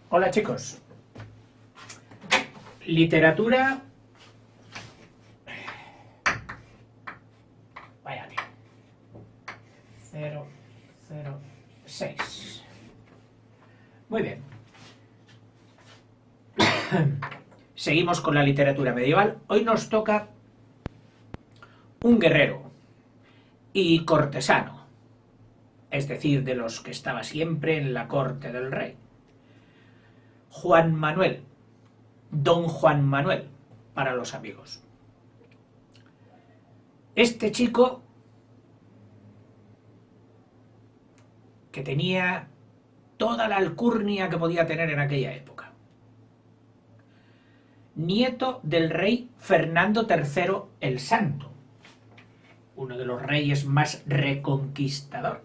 Hola chicos, literatura, vaya tío, 006. Muy bien, seguimos con la literatura medieval. Hoy nos toca un guerrero y cortesano, es decir, de los que estaba siempre en la corte del rey. Juan Manuel, Don Juan Manuel, para los amigos. Este chico, que tenía toda la alcurnia que podía tener en aquella época. Nieto del rey Fernando III el Santo, uno de los reyes más reconquistador,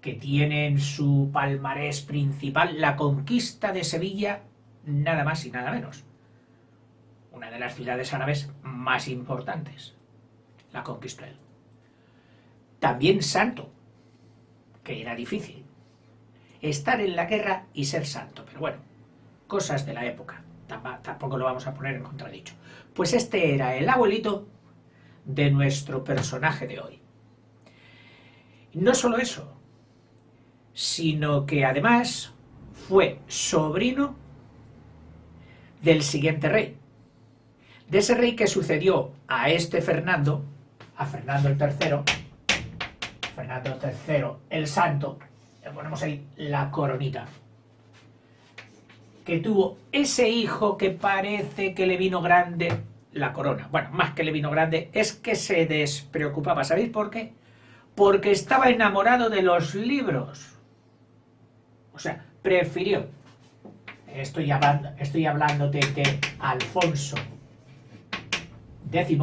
que tiene en su palmarés principal la conquista de Sevilla, nada más y nada menos. Una de las ciudades árabes más importantes. La conquistó él. También santo, que era difícil. Estar en la guerra y ser santo, pero bueno, cosas de la época. Tampoco lo vamos a poner en contradicho. Pues este era el abuelito de nuestro personaje de hoy. No solo eso, sino que además fue sobrino del siguiente rey, de ese rey que sucedió a este Fernando, a Fernando el III, Fernando III el Santo, le ponemos ahí la coronita, que tuvo ese hijo que parece que le vino grande la corona. Bueno, más que le vino grande, es que se despreocupaba. ¿Sabéis por qué? Porque estaba enamorado de los libros. O sea, prefirió. Estoy hablándote de Alfonso X,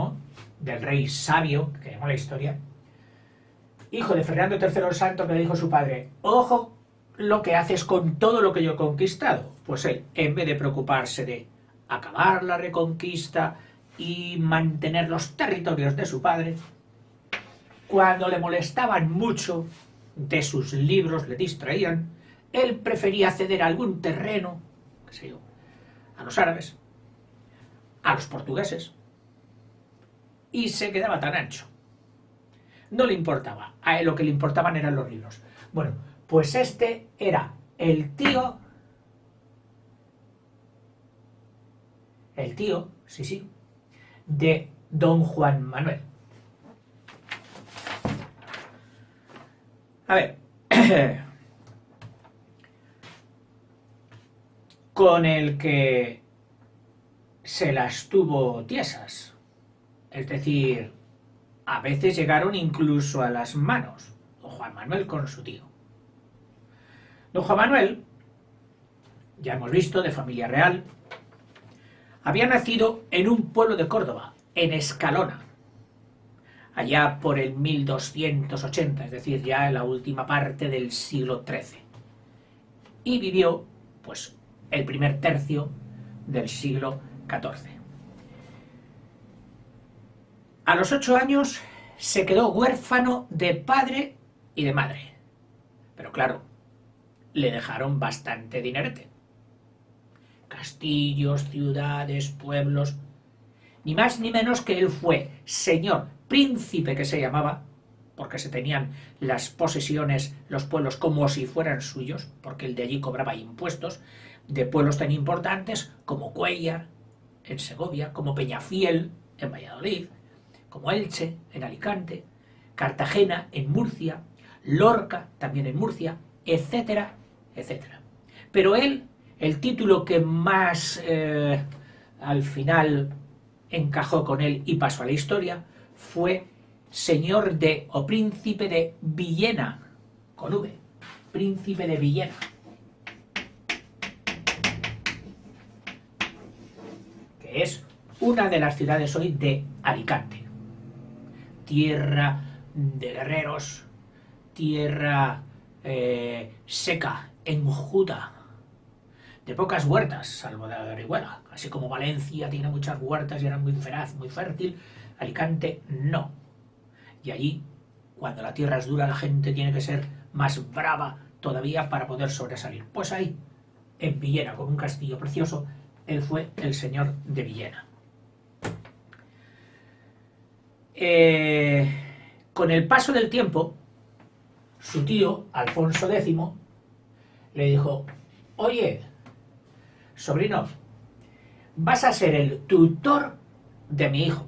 del rey sabio, que llamó la historia, hijo de Fernando III el Santo, que le dijo a su padre: ojo lo que haces con todo lo que yo he conquistado. Pues él, en vez de preocuparse de acabar la reconquista y mantener los territorios de su padre, cuando le molestaban mucho de sus libros, le distraían, él prefería ceder algún terreno, qué sé yo, a los árabes, a los portugueses, y se quedaba tan ancho. No le importaba, a él lo que le importaban eran los libros. Bueno, pues este era el tío, sí, de Don Juan Manuel. A ver, con el que se las tuvo tiesas, es decir, a veces llegaron incluso a las manos, don Juan Manuel con su tío. Don Juan Manuel, ya hemos visto, de familia real, había nacido en un pueblo de Córdoba, en Escalona, allá por el 1280, es decir, ya en la última parte del siglo XIII. Y vivió, pues, el primer tercio del siglo XIV. A los 8 años se quedó huérfano de padre y de madre. Pero claro, le dejaron bastante dinerete. Castillos, ciudades, pueblos. Ni más ni menos que él fue señor príncipe, que se llamaba, porque se tenían las posesiones, los pueblos, como si fueran suyos, porque el de allí cobraba impuestos, de pueblos tan importantes como Cuéllar, en Segovia, como Peñafiel, en Valladolid, como Elche, en Alicante, Cartagena, en Murcia, Lorca, también en Murcia, etcétera, etcétera. Pero él, el título que más al final encajó con él y pasó a la historia, fue señor de, o príncipe de Villena, con V, príncipe de Villena. Que es una de las ciudades hoy de Alicante. Tierra de guerreros, tierra seca, enjuta, de pocas huertas, salvo de la de Orihuela. Así como Valencia tiene muchas huertas y era muy feraz, muy fértil, Alicante no. Y allí, cuando la tierra es dura, la gente tiene que ser más brava todavía para poder sobresalir. Pues ahí en Villena con un castillo precioso. Él fue el señor de Villena. Con el paso del tiempo, su tío, Alfonso X, le dijo: oye, sobrino, vas a ser el tutor de mi hijo.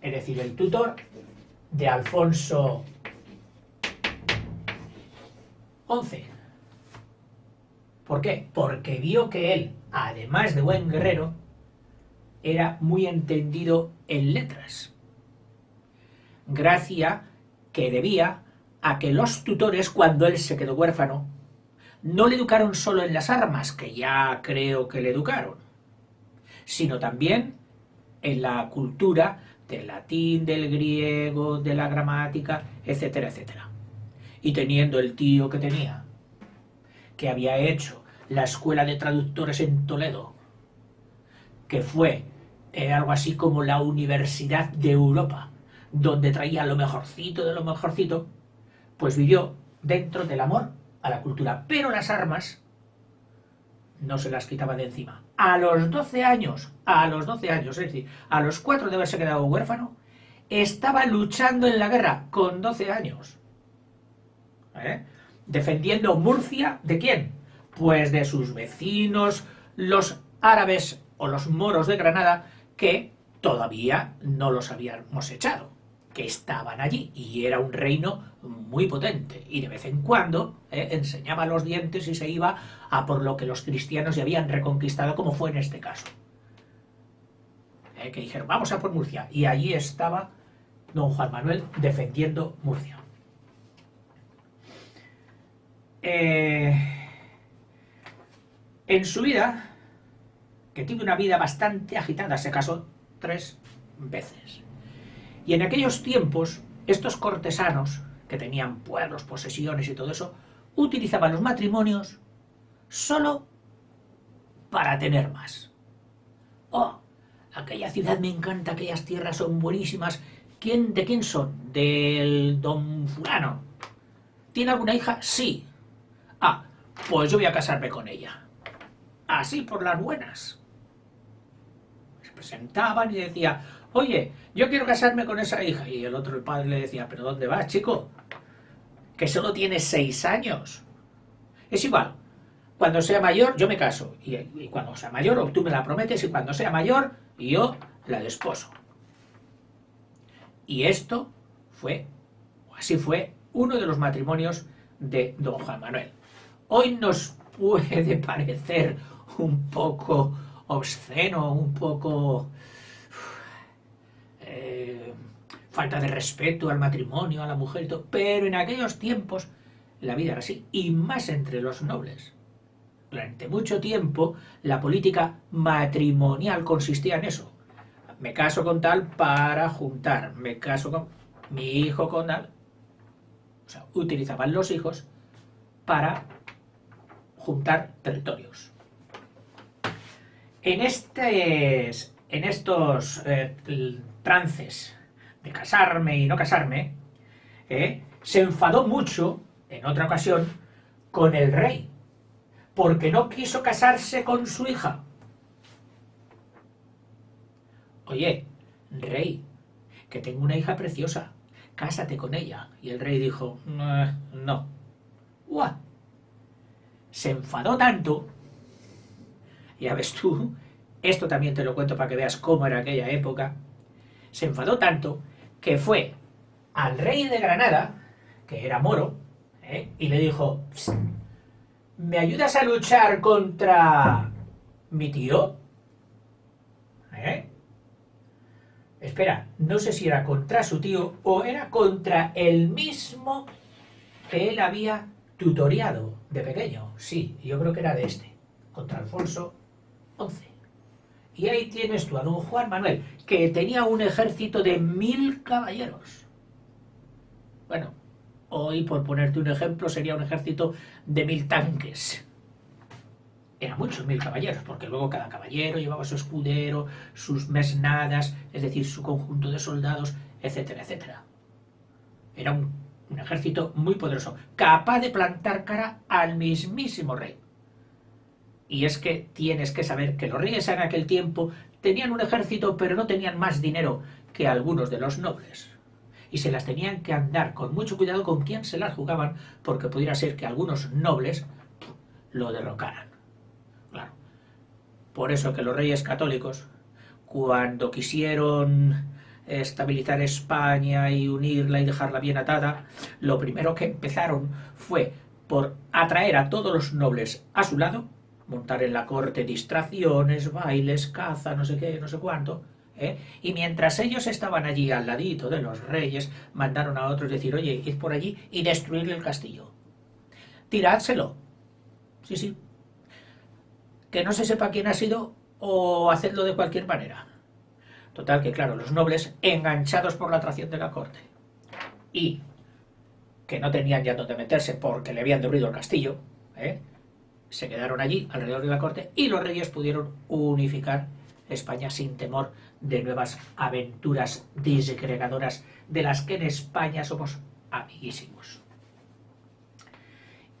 Es decir, el tutor de Alfonso XI. ¿Por qué? Porque vio que él, además de buen guerrero, era muy entendido en letras. Gracia que debía a que los tutores, cuando él se quedó huérfano, no le educaron solo en las armas, que ya creo que le educaron, sino también en la cultura del latín, del griego, de la gramática, etcétera, etcétera. Y teniendo el tío que tenía, que había hecho la escuela de traductores en Toledo, que fue algo así como la Universidad de Europa, donde traía lo mejorcito de lo mejorcito, pues vivió dentro del amor a la cultura. Pero las armas no se las quitaba de encima. A los 12 años, es decir, a los 4 de haberse quedado huérfano, estaba luchando en la guerra con 12 años. Defendiendo Murcia, ¿de quién? Pues de sus vecinos, los árabes o los moros de Granada, que todavía no los habíamos echado, que estaban allí, y era un reino muy potente, y de vez en cuando enseñaba los dientes y se iba a por lo que los cristianos ya habían reconquistado, como fue en este caso. Que dijeron: vamos a por Murcia, y allí estaba don Juan Manuel defendiendo Murcia. En su vida, que tiene una vida bastante agitada, se casó 3 veces. Y en aquellos tiempos, estos cortesanos, que tenían pueblos, posesiones y todo eso, utilizaban los matrimonios solo para tener más. Oh, aquella ciudad me encanta, aquellas tierras son buenísimas. ¿De quién son? Del don fulano. ¿Tiene alguna hija? Sí. Ah, pues yo voy a casarme con ella. Así por las buenas. Se presentaban y decía: oye, yo quiero casarme con esa hija. Y el otro, el padre, le decía: ¿pero dónde vas, chico? Que solo tienes 6 años. Es igual. Cuando sea mayor, yo me caso. Y cuando sea mayor, o tú me la prometes, y cuando sea mayor, yo la desposo. Y esto fue, o así fue, uno de los matrimonios de don Juan Manuel. Hoy nos puede parecer un poco obsceno, un poco falta de respeto al matrimonio, a la mujer y todo, pero en aquellos tiempos la vida era así, y más entre los nobles. Durante mucho tiempo la política matrimonial consistía en eso: me caso con tal para juntar, me caso con mi hijo con tal. O sea, utilizaban los hijos para juntar territorios. En estos trances de casarme y no casarme, se enfadó mucho, en otra ocasión, con el rey, porque no quiso casarse con su hija. Oye, rey, que tengo una hija preciosa, cásate con ella. Y el rey dijo: no. ¡Uah! Se enfadó tanto, ya ves tú, esto también te lo cuento para que veas cómo era aquella época, se enfadó tanto que fue al rey de Granada, que era moro, y le dijo: ¿me ayudas a luchar contra mi tío? Espera, no sé si era contra su tío o era contra el mismo que él había tutoriado de pequeño. Sí, yo creo que era de este, contra Alfonso XI. Y ahí tienes tú a don Juan Manuel, que tenía un ejército de 1000 caballeros. Bueno, hoy, por ponerte un ejemplo, sería un ejército de 1000 tanques. Eran muchos 1000 caballeros, porque luego cada caballero llevaba su escudero, sus mesnadas, es decir, su conjunto de soldados, etcétera, etcétera. Era un ejército muy poderoso, capaz de plantar cara al mismísimo rey. Y es que tienes que saber que los reyes en aquel tiempo tenían un ejército, pero no tenían más dinero que algunos de los nobles. Y se las tenían que andar con mucho cuidado con quién se las jugaban, porque pudiera ser que algunos nobles lo derrocaran. Claro. Por eso que los reyes católicos, cuando quisieron estabilizar España y unirla y dejarla bien atada, lo primero que empezaron fue por atraer a todos los nobles a su lado, montar en la corte distracciones, bailes, caza, no sé qué, no sé cuánto, ¿eh? Y mientras ellos estaban allí al ladito de los reyes, mandaron a otros decir, oye, id por allí y destruirle el castillo. Tirádselo. Sí, sí. Que no se sepa quién ha sido o hacedlo de cualquier manera. Total que, claro, los nobles, enganchados por la atracción de la corte y que no tenían ya dónde meterse porque le habían destruido el castillo, se quedaron allí alrededor de la corte y los reyes pudieron unificar España sin temor de nuevas aventuras disgregadoras de las que en España somos amiguísimos.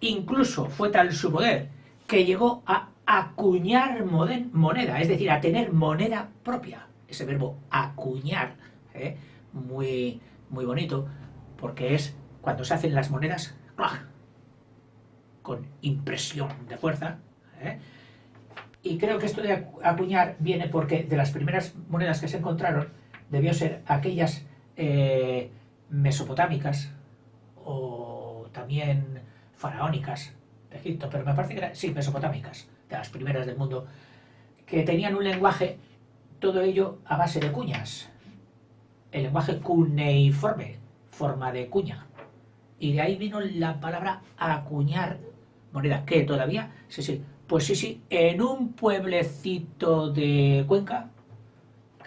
Incluso fue tal su poder que llegó a acuñar moneda, es decir, a tener moneda propia. Ese verbo acuñar, muy, muy bonito, porque es cuando se hacen las monedas con impresión de fuerza. Y creo que esto de acuñar viene porque de las primeras monedas que se encontraron debió ser aquellas mesopotámicas o también faraónicas de Egipto, pero me parece que eran, sí, mesopotámicas, de las primeras del mundo, que tenían un lenguaje, todo ello a base de cuñas. El lenguaje cuneiforme, forma de cuña. Y de ahí vino la palabra acuñar moneda, que todavía, sí, pues sí, en un pueblecito de Cuenca,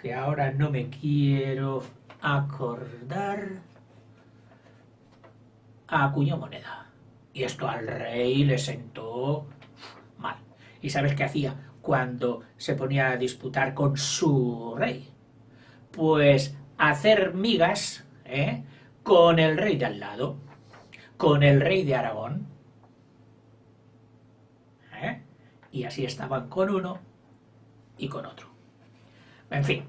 que ahora no me quiero acordar, acuñó moneda. Y esto al rey le sentó mal. ¿Y sabes qué hacía cuando se ponía a disputar con su rey? Pues hacer migas con el rey de al lado, con el rey de Aragón. Y así estaban con uno y con otro. En fin,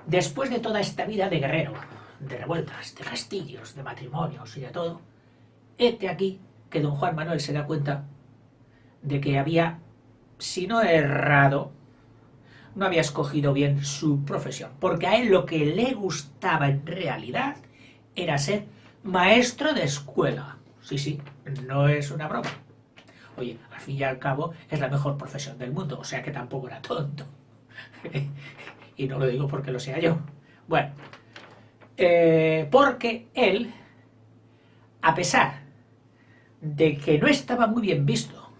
después de toda esta vida de guerrero, de revueltas, de castillos, de matrimonios y de todo, hete aquí que don Juan Manuel se da cuenta de que había, si no errado, no había escogido bien su profesión, porque a él lo que le gustaba en realidad era ser maestro de escuela. Sí, no es una broma. Oye, al fin y al cabo es la mejor profesión del mundo, o sea que tampoco era tonto. Y no lo digo porque lo sea yo. Bueno, porque él, a pesar de que no estaba muy bien visto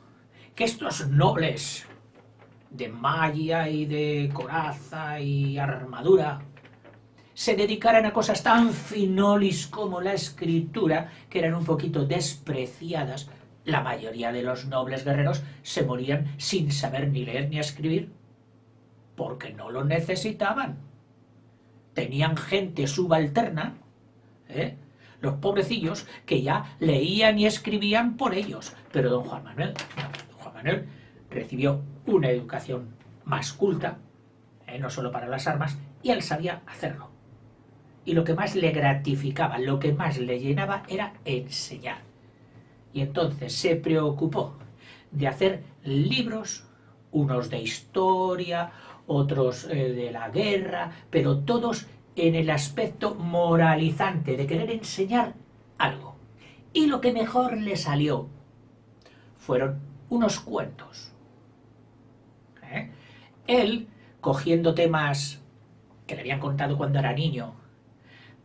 que estos nobles de malla y de coraza y armadura se dedicaran a cosas tan finolis como la escritura, que eran un poquito despreciadas, la mayoría de los nobles guerreros se morían sin saber ni leer ni escribir, porque no lo necesitaban. Tenían gente subalterna, los pobrecillos, que ya leían y escribían por ellos. Pero don Juan Manuel recibió una educación más culta, no solo para las armas, y él sabía hacerlo. Y lo que más le gratificaba, lo que más le llenaba era enseñar. Y entonces se preocupó de hacer libros, unos de historia, otros de la guerra, pero todos en el aspecto moralizante de querer enseñar algo. Y lo que mejor le salió fueron unos cuentos. Él, cogiendo temas que le habían contado cuando era niño,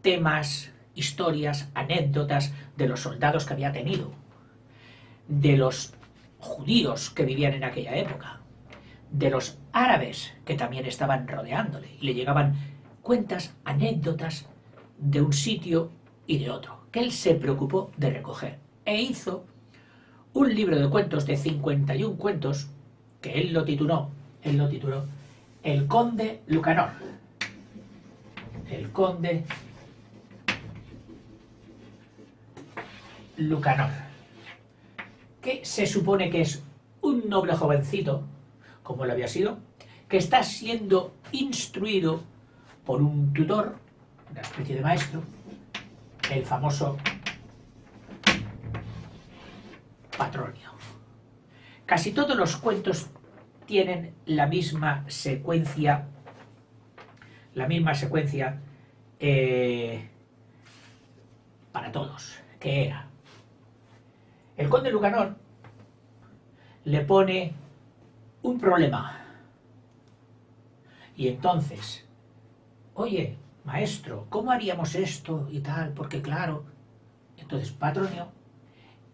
temas, historias, anécdotas de los soldados que había tenido, de los judíos que vivían en aquella época, de los árabes que también estaban rodeándole, y le llegaban cuentas, anécdotas de un sitio y de otro, que él se preocupó de recoger, e hizo un libro de cuentos de 51 cuentos, que él lo tituló El Conde Lucanor. El Conde Lucanor, que se supone que es un un noble jovencito, como lo había sido, que está siendo instruido por un tutor, una especie de maestro, el famoso Patronio. Casi todos los cuentos tienen la misma secuencia, para todos, que era: el conde Lucanor le pone un problema y entonces, oye, maestro, ¿cómo haríamos esto y tal? Porque claro, entonces Patronio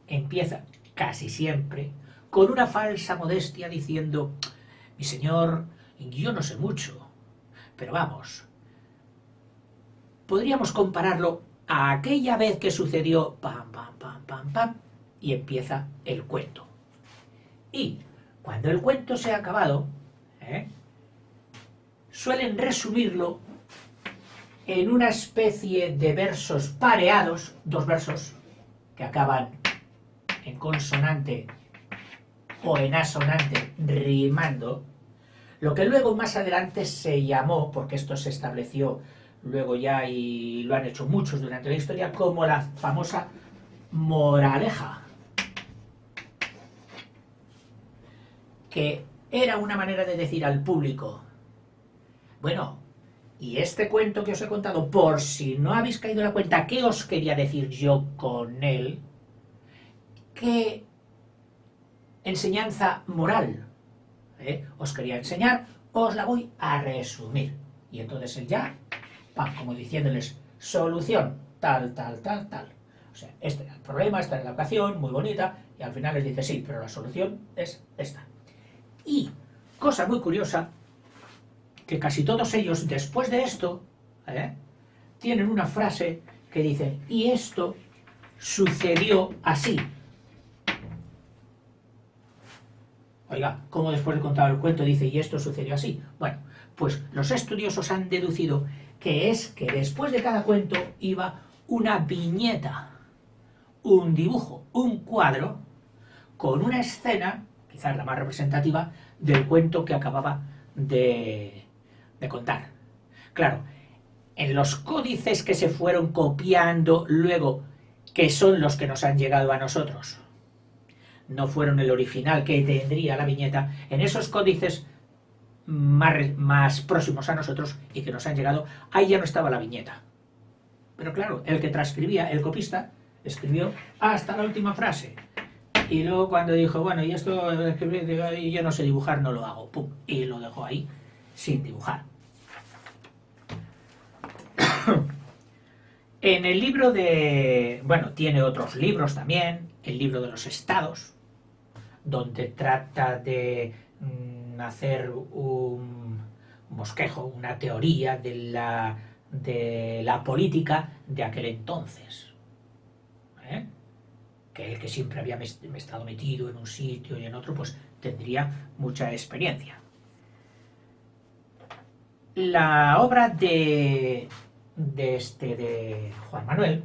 empieza casi siempre con una falsa modestia diciendo: mi señor, yo no sé mucho, pero vamos, podríamos compararlo a aquella vez que sucedió pam, pam, pam, pam, pam, y empieza el cuento. Y cuando el cuento se ha acabado, suelen resumirlo en una especie de versos pareados, dos versos que acaban en consonante o en asonante rimando, lo que luego más adelante se llamó, porque esto se estableció luego ya y lo han hecho muchos durante la historia, como la famosa moraleja, que era una manera de decir al público: bueno, y este cuento que os he contado, por si no habéis caído en la cuenta, ¿qué os quería decir yo con él? ¿Qué enseñanza moral os quería enseñar? Os la voy a resumir. Y entonces él ya, pam, como diciéndoles: solución, tal, tal, tal, tal. O sea, este era el problema, esta era la ocasión, muy bonita, y al final les dice: sí, pero la solución es esta. Y, cosa muy curiosa, que casi todos ellos, después de esto, tienen una frase que dice: y esto sucedió así. Oiga, ¿cómo después de contar el cuento dice y esto sucedió así? Bueno, pues los estudiosos han deducido que es que después de cada cuento iba una viñeta, un dibujo, un cuadro, con una escena, quizás la más representativa, del cuento que acababa de contar. Claro, en los códices que se fueron copiando luego, que son los que nos han llegado a nosotros, no fueron el original que tendría la viñeta, en esos códices más próximos a nosotros y que nos han llegado, ahí ya no estaba la viñeta. Pero claro, el que transcribía, el copista, escribió hasta la última frase. Y luego cuando dijo: bueno, y esto yo no sé dibujar, no lo hago, pum, y lo dejó ahí sin dibujar. En el libro de... bueno, tiene otros libros también, el libro de los estados, donde trata de hacer un bosquejo, una teoría de la política de aquel entonces. Que el que siempre había estado metido en un sitio y en otro, pues tendría mucha experiencia. La obra de Juan Manuel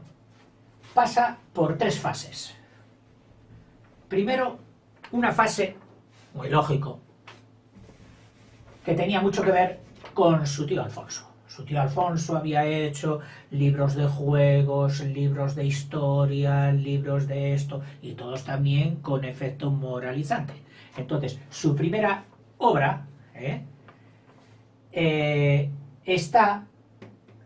pasa por tres fases. Primero, una fase, muy lógico, que tenía mucho que ver con su tío Alfonso. Su tío Alfonso había hecho libros de juegos, libros de historia, libros de esto, y todos también con efecto moralizante. Entonces, su primera obra está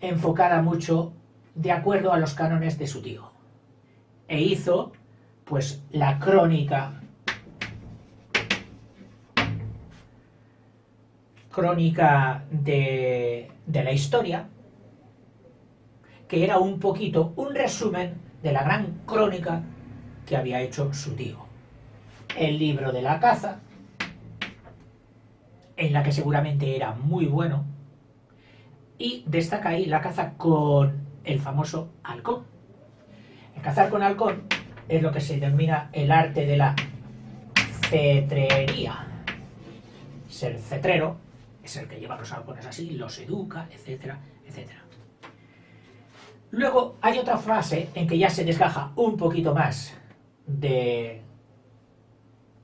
enfocada mucho de acuerdo a los cánones de su tío. E hizo, pues, la crónica de la historia, que era un poquito un resumen de la gran crónica que había hecho su tío. El libro de la caza, en la que seguramente era muy bueno, y destaca ahí la caza con el famoso halcón. El cazar con halcón es lo que se denomina el arte de la cetrería. Ser cetrero es el que lleva los halcones así, los educa, etcétera, etcétera. Luego hay otra fase en que ya se desgaja un poquito más de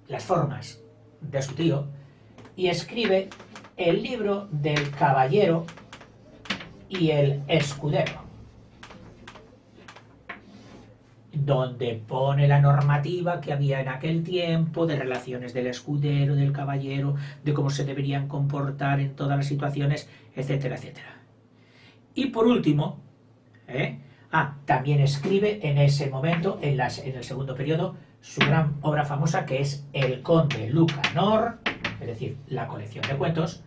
las formas de su tío y escribe el libro del caballero y el escudero, donde pone la normativa que había en aquel tiempo de relaciones del escudero, del caballero, de cómo se deberían comportar en todas las situaciones, etcétera, etcétera. Y por último, también escribe en ese momento, en el segundo periodo, su gran obra famosa, que es El Conde Lucanor, es decir, la colección de cuentos,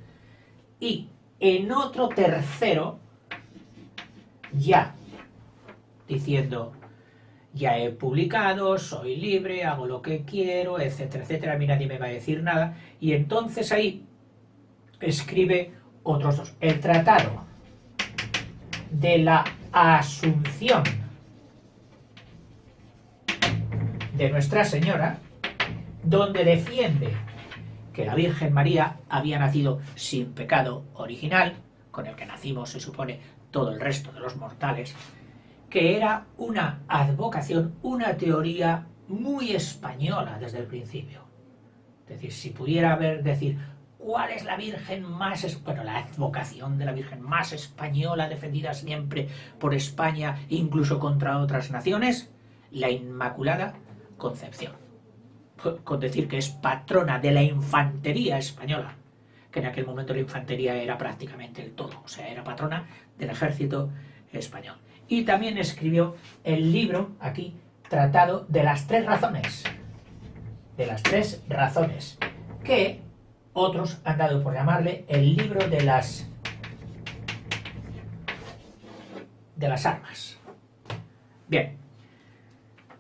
y en otro tercero, ya diciendo: ya he publicado, soy libre, hago lo que quiero, etcétera, etcétera, a mí nadie me va a decir nada, y entonces ahí escribe otros dos: el Tratado de la Asunción de Nuestra Señora, donde defiende que la Virgen María había nacido sin pecado original, con el que nacimos, se supone, todo el resto de los mortales, que era una advocación, una teoría muy española desde el principio. Es decir, si pudiera decir cuál es la Virgen más... Bueno, la advocación de la Virgen más española, defendida siempre por España, incluso contra otras naciones, la Inmaculada Concepción. Con decir que es patrona de la infantería española, que en aquel momento la infantería era prácticamente el todo, o sea, era patrona del ejército español. Y también escribió el libro, aquí, Tratado de las Tres Razones. De las Tres Razones, que otros han dado por llamarle el libro de las armas. Bien,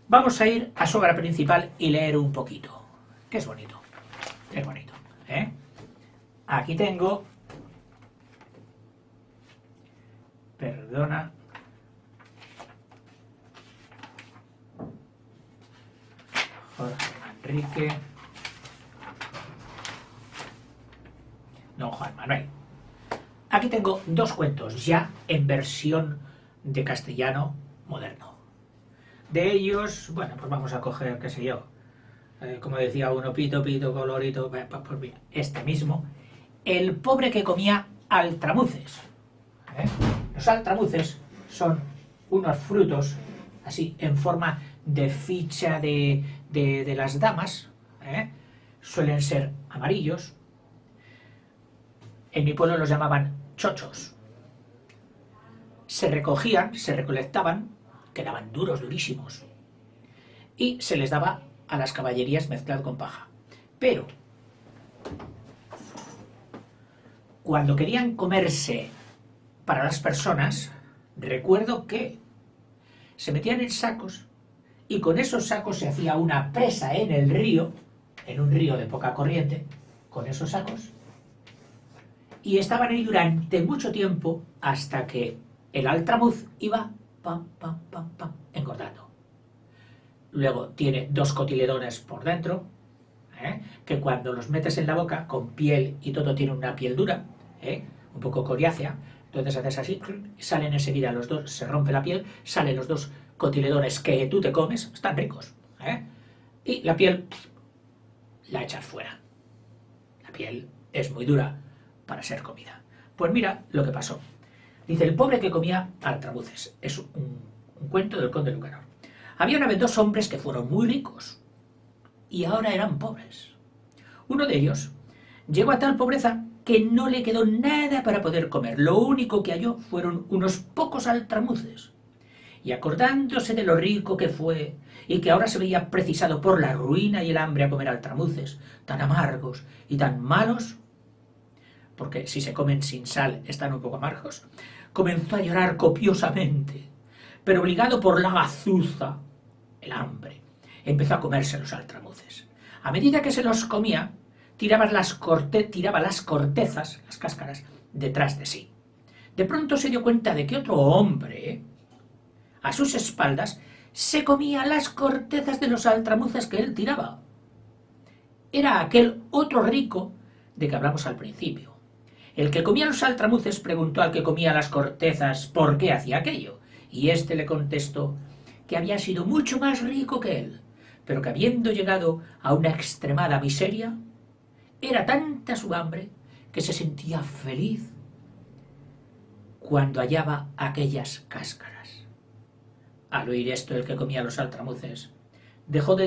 vamos a ir a su obra principal y leer un poquito, que es bonito, ¿eh? Aquí tengo, perdona, Jorge Manrique, don Juan Manuel. Aquí tengo dos cuentos ya en versión de castellano moderno. De ellos, bueno, pues vamos a coger, qué sé yo, como decía uno, pito, pito, colorito, pues este mismo, El pobre que comía altramuces. Los altramuces son unos frutos, así, en forma de ficha de las damas, suelen ser amarillos. En mi pueblo los llamaban chochos. Se recogían, se recolectaban, quedaban duros, durísimos, y se les daba a las caballerías mezclado con paja. Pero cuando querían comerse para las personas, recuerdo que se metían en sacos y con esos sacos se hacía una presa en el río, en un río de poca corriente, con esos sacos, y estaban ahí durante mucho tiempo hasta que el altramuz iba engordando. Luego tiene dos cotiledones por dentro, que cuando los metes en la boca, con piel y todo, tiene una piel dura, un poco coriácea. Entonces haces así, y salen enseguida los dos, se rompe la piel, salen los dos cotiledones que tú te comes, están ricos, y la piel la echas fuera. La piel es muy dura para ser comida. Pues mira lo que pasó. Dice: el pobre que comía altramuces. Es un cuento del Conde Lucanor. Había una vez dos hombres que fueron muy ricos y ahora eran pobres. Uno de ellos llegó a tal pobreza que no le quedó nada para poder comer. Lo único que halló fueron unos pocos altramuces. Y acordándose de lo rico que fue y que ahora se veía precisado por la ruina y el hambre a comer altramuces tan amargos y tan malos, porque si se comen sin sal están un poco amargos, comenzó a llorar copiosamente, pero obligado por la gazuza, el hambre, empezó a comerse los altramuces. A medida que se los comía, tiraba las cortezas, las cáscaras, detrás de sí. De pronto se dio cuenta de que otro hombre, a sus espaldas, se comía las cortezas de los altramuces que él tiraba. Era aquel otro rico de que hablamos al principio. El que comía los altramuces preguntó al que comía las cortezas por qué hacía aquello, y éste le contestó que había sido mucho más rico que él, pero que habiendo llegado a una extremada miseria, Era tanta su hambre que se sentía feliz cuando hallaba aquellas cáscaras. Al oír esto, el que comía los altramuces dejó de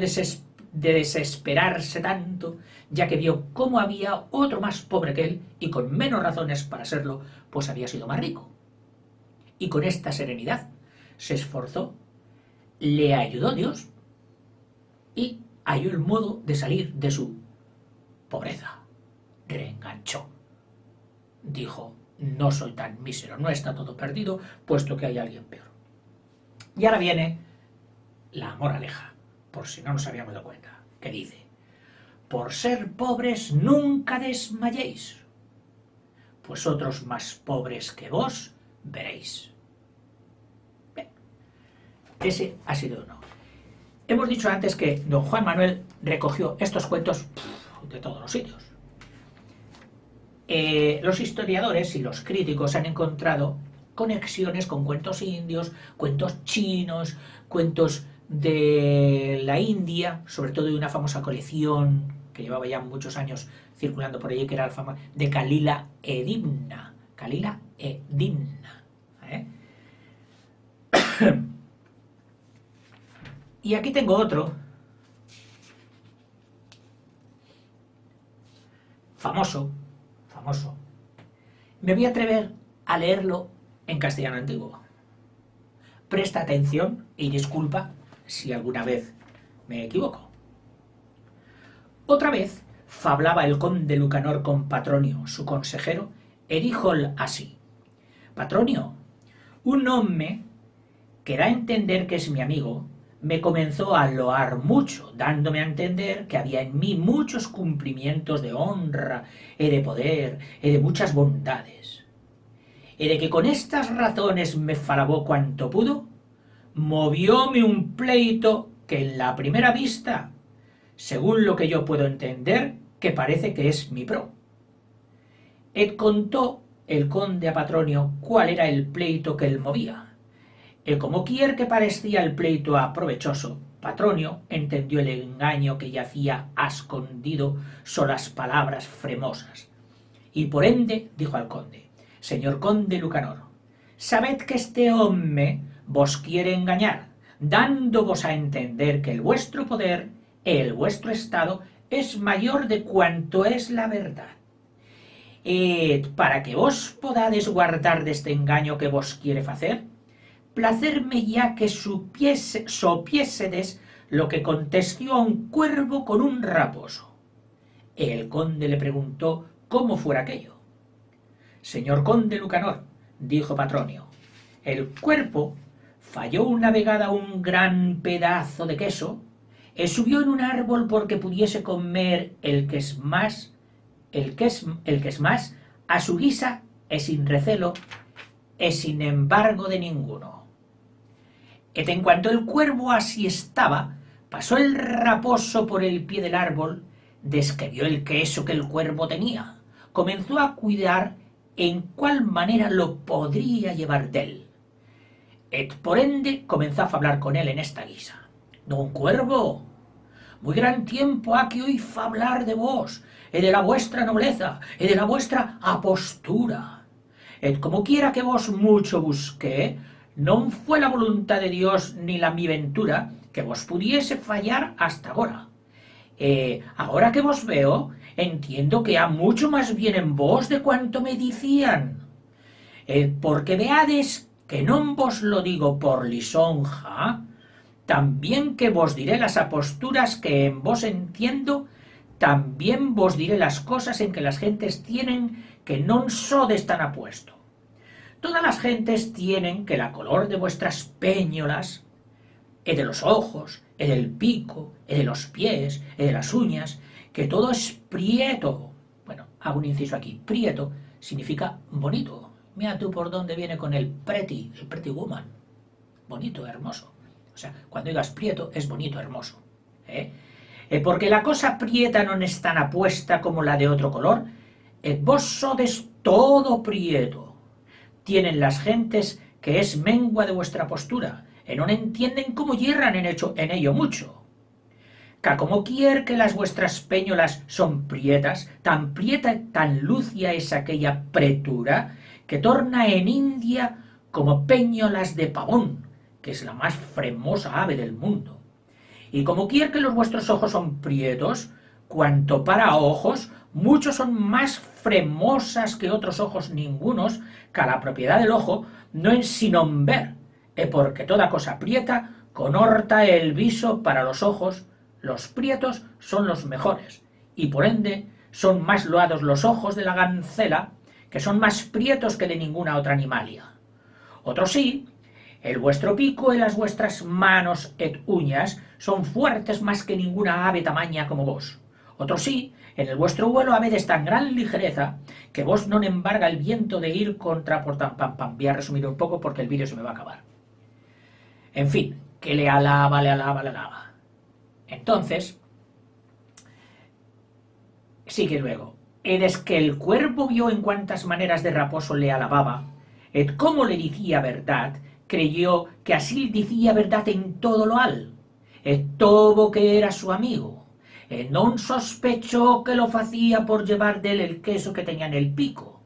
desesperarse tanto, ya que vio cómo había otro más pobre que él y con menos razones para serlo, pues había sido más rico. Y con esta serenidad se esforzó, le ayudó Dios y halló el modo de salir de su pobreza. Reenganchó. Dijo, no soy tan mísero, no está todo perdido, puesto que hay alguien peor. Y ahora viene la moraleja, por si no nos habíamos dado cuenta, que dice, por ser pobres nunca desmayéis, pues otros más pobres que vos veréis. Bien, ese ha sido uno. Hemos dicho antes que don Juan Manuel recogió estos cuentos de todos los sitios. Los historiadores y los críticos han encontrado conexiones con cuentos indios, cuentos chinos, cuentos de la India, sobre todo de una famosa colección que llevaba ya muchos años circulando por allí, que era el famoso de Kalila e Dimna. Kalila e Dimna. Y aquí tengo otro famoso. Me voy a atrever a leerlo en castellano antiguo. Presta atención y disculpa si alguna vez me equivoco. Otra vez fablaba el conde Lucanor con Patronio, su consejero, e díjole así: Patronio, un hombre que da a entender que es mi amigo, me comenzó a loar mucho, dándome a entender que había en mí muchos cumplimientos de honra, y de poder, y de muchas bondades. Y de que con estas razones me falabó cuanto pudo, movióme un pleito que en la primera vista, según lo que yo puedo entender, que parece que es mi pro. Et contó el conde a Patronio cuál era el pleito que él movía. Y como quier que parecía el pleito aprovechoso, Patronio entendió el engaño que yacía escondido solas palabras fremosas. Y por ende dijo al conde: Señor conde Lucanor, sabed que este hombre vos quiere engañar, dándovos a entender que el vuestro poder, el vuestro estado, es mayor de cuanto es la verdad. Para que vos podades guardar de este engaño que vos quiere hacer, placerme ya que sopiésedes lo que contestó a un cuervo con un raposo. El conde le preguntó cómo fuera aquello. Señor conde Lucanor, dijo Patronio, el cuervo falló una vegada un gran pedazo de queso e subió en un árbol porque pudiese comer el que es más, a su guisa e sin recelo e sin embargo de ninguno. Et en cuanto el cuervo así estaba, pasó el raposo por el pie del árbol, desque vio el queso que el cuervo tenía, comenzó a cuidar en cuál manera lo podría llevar dél. Et por ende comenzó a hablar con él en esta guisa: Don Cuervo, muy gran tiempo ha que oí fablar de vos, y de la vuestra nobleza, y de la vuestra apostura. Et como quiera que vos mucho busqué, non fue la voluntad de Dios ni la mi ventura que vos pudiese fallar hasta ahora. Ahora que vos veo, entiendo que ha mucho más bien en vos de cuanto me dicían. Porque veades que non vos lo digo por lisonja, también que vos diré las aposturas que en vos entiendo, también vos diré las cosas en que las gentes tienen que non sodes tan apuesto. Todas las gentes tienen que la color de vuestras péñolas, de los ojos, del pico, de los pies, de las uñas, que todo es prieto. Bueno, hago un inciso aquí. Prieto significa bonito. Mira tú por dónde viene con el pretty woman. Bonito, hermoso. O sea, cuando digas prieto es bonito, hermoso. Porque la cosa prieta no es tan apuesta como la de otro color. Vos sodes todo prieto. Tienen las gentes que es mengua de vuestra postura, no entienden cómo yerran en ello mucho. que como quier que las vuestras peñolas son prietas, tan prieta y tan lucia es aquella pretura, que torna en India como peñolas de pavón, que es la más fremosa ave del mundo. Y como quier que los vuestros ojos son prietos, cuanto para ojos, muchos son más fremosas que otros ojos ningunos, que a la propiedad del ojo no es sino ver, porque toda cosa prieta conhorta el viso para los ojos, los prietos son los mejores, y por ende son más loados los ojos de la gancela, que son más prietos que de ninguna otra animalia. Otro sí, el vuestro pico y las vuestras manos et uñas son fuertes más que ninguna ave tamaña como vos. Otro sí, en el vuestro vuelo habedes tan gran ligereza que vos no embarga el viento de ir contra por tan pam pam. Voy a resumir un poco porque el vídeo se me va a acabar. En fin, que le alaba, le alaba, le alaba. Entonces, sigue luego. Edes que el cuervo vio en cuantas maneras de raposo le alababa, et cómo le decía verdad, creyó que así decía verdad en todo lo al, et todo que era su amigo, et non sospechó que lo facía por llevar dél el queso que tenía en el pico,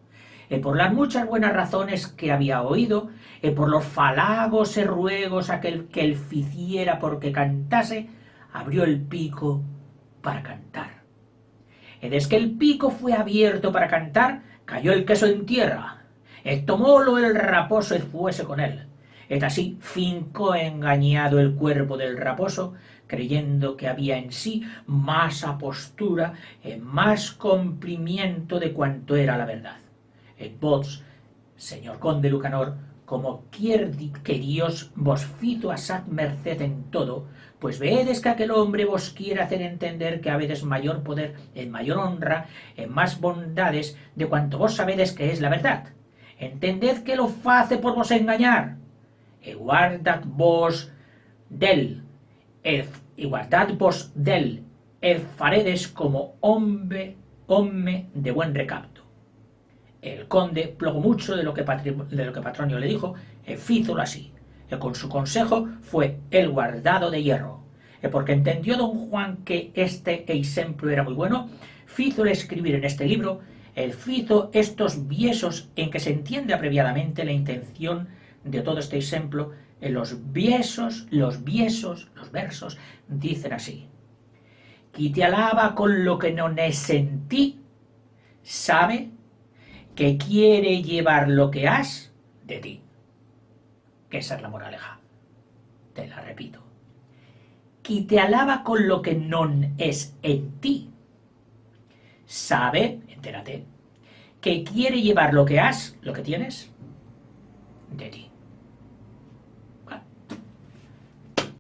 et por las muchas buenas razones que había oído, et por los falagos e ruegos aquel que él ficiera porque cantase, abrió el pico para cantar. Y desde que el pico fue abierto para cantar, cayó el queso en tierra. Tomólo el raposo y fuese con él. Et así fincó engañado el cuerpo del raposo, creyendo que había en sí más apostura y más cumplimiento de cuanto era la verdad. Et vos, señor conde Lucanor, como quier que Dios vos fizo asad merced en todo, pues veedes que aquel hombre vos quiere hacer entender que habedes mayor poder, en mayor honra, en más bondades, de cuanto vos sabedes que es la verdad. Entended que lo face por vos engañar, y guardad vos del, faredes como hombre de buen recapto. El conde plogó mucho de lo que Patronio le dijo, e fízolo así. Con su consejo fue el guardado de hierro. Porque entendió don Juan que este exemplo era muy bueno, fízole escribir en este libro, fizo estos viesos en que se entiende abreviadamente la intención de todo este exemplo. Los versos dicen así: qui te alaba con lo que no ne sentí, sabe que quiere llevar lo que has de ti. Que esa es la moraleja. Te la repito. Qui te alaba con lo que non es en ti, sabe, entérate, que quiere llevar lo que has, lo que tienes, de ti.